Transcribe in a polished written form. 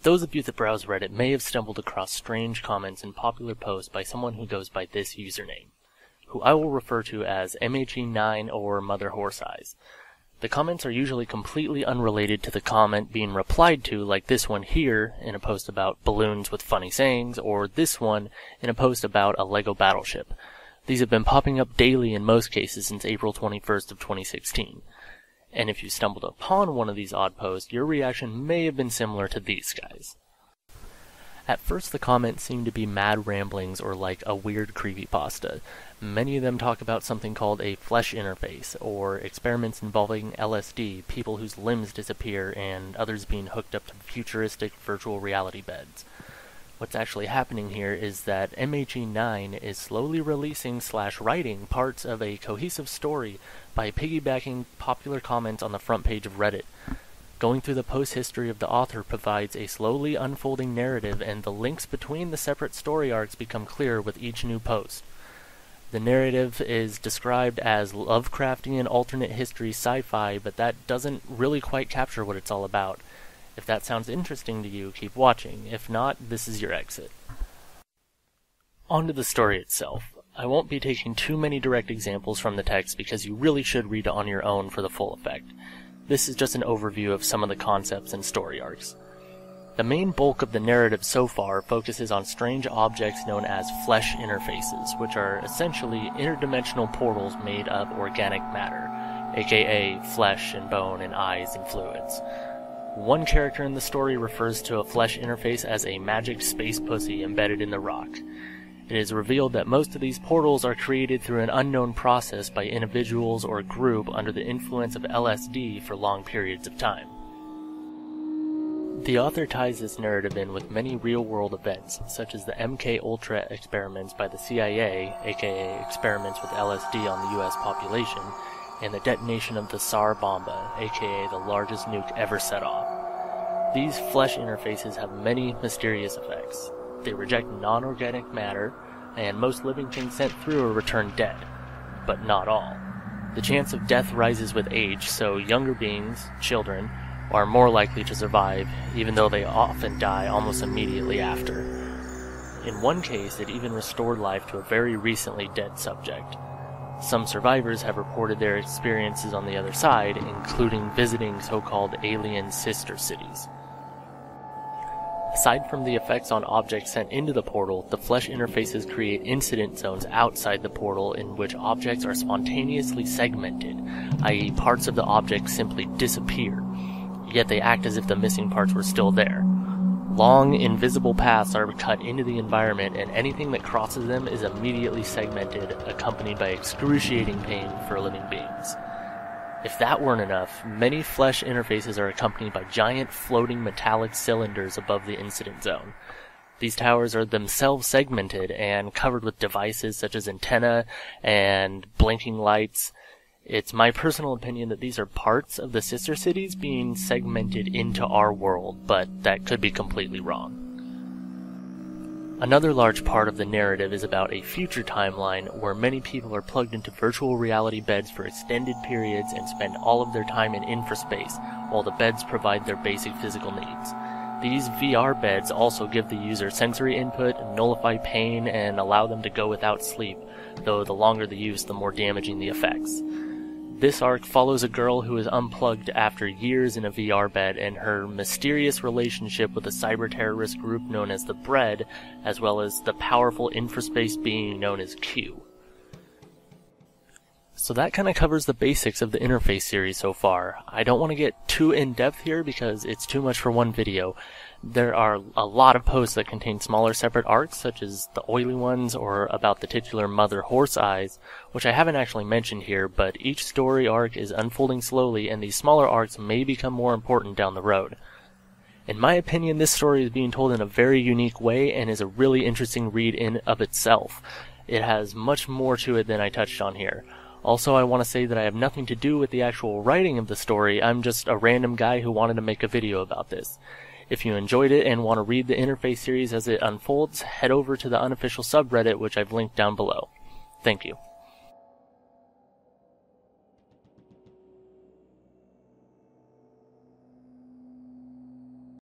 Those of you that browse Reddit may have stumbled across strange comments in popular posts by someone who goes by this username, who I will refer to as MHE9 or Mother Horse Eyes. The comments are usually completely unrelated to the comment being replied to, like this one here in a post about balloons with funny sayings, or this one in a post about a Lego battleship. These have been popping up daily in most cases since April 21st of 2016. And if you stumbled upon one of these odd posts, your reaction may have been similar to these guys. At first the comments seem to be mad ramblings or like a weird creepypasta. Many of them talk about something called a flesh interface, or experiments involving LSD, people whose limbs disappear, and others being hooked up to futuristic virtual reality beds. What's actually happening here is that MHE9 is slowly releasing / writing parts of a cohesive story by piggybacking popular comments on the front page of Reddit. Going through the post history of the author provides a slowly unfolding narrative, and the links between the separate story arcs become clear with each new post. The narrative is described as Lovecraftian alternate history sci-fi, but that doesn't really quite capture what it's all about. If that sounds interesting to you, keep watching. If not, this is your exit. On to the story itself. I won't be taking too many direct examples from the text because you really should read it on your own for the full effect. This is just an overview of some of the concepts and story arcs. The main bulk of the narrative so far focuses on strange objects known as flesh interfaces, which are essentially interdimensional portals made of organic matter, aka flesh and bone and eyes and fluids. One character in the story refers to a flesh interface as a magic space pussy embedded in the rock. It is revealed that most of these portals are created through an unknown process by individuals or a group under the influence of LSD for long periods of time. The author ties this narrative in with many real-world events, such as the MK-Ultra experiments by the CIA, aka experiments with LSD on the US population, and the detonation of the Tsar Bomba, aka the largest nuke ever set off. These flesh interfaces have many mysterious effects. They reject non-organic matter, and most living things sent through are returned dead. But not all. The chance of death rises with age, so younger beings, children, are more likely to survive, even though they often die almost immediately after. In one case, it even restored life to a very recently dead subject. Some survivors have reported their experiences on the other side, including visiting so-called alien sister cities. Aside from the effects on objects sent into the portal, the flesh interfaces create incident zones outside the portal in which objects are spontaneously segmented, i.e. parts of the object simply disappear, yet they act as if the missing parts were still there. Long, invisible paths are cut into the environment, and anything that crosses them is immediately segmented, accompanied by excruciating pain for living beings. If that weren't enough, many flesh interfaces are accompanied by giant floating metallic cylinders above the incident zone. These towers are themselves segmented and covered with devices such as antennae and blinking lights. It's my personal opinion that these are parts of the sister cities being segmented into our world, but that could be completely wrong. Another large part of the narrative is about a future timeline where many people are plugged into virtual reality beds for extended periods and spend all of their time in infraspace, while the beds provide their basic physical needs. These VR beds also give the user sensory input, nullify pain, and allow them to go without sleep, though the longer the use, the more damaging the effects. This arc follows a girl who is unplugged after years in a VR bed and her mysterious relationship with a cyber-terrorist group known as the Bread, as well as the powerful infraspace being known as Q. So that kind of covers the basics of the interface series so far. I don't want to get too in-depth here because it's too much for one video. There are a lot of posts that contain smaller separate arcs, such as the oily ones or about the titular Mother Horse Eyes, which I haven't actually mentioned here, but each story arc is unfolding slowly and these smaller arcs may become more important down the road. In my opinion, this story is being told in a very unique way and is a really interesting read in of itself. It has much more to it than I touched on here. Also, I want to say that I have nothing to do with the actual writing of the story. I'm just a random guy who wanted to make a video about this. If you enjoyed it and want to read the interface series as it unfolds, head over to the unofficial subreddit, which I've linked down below. Thank you.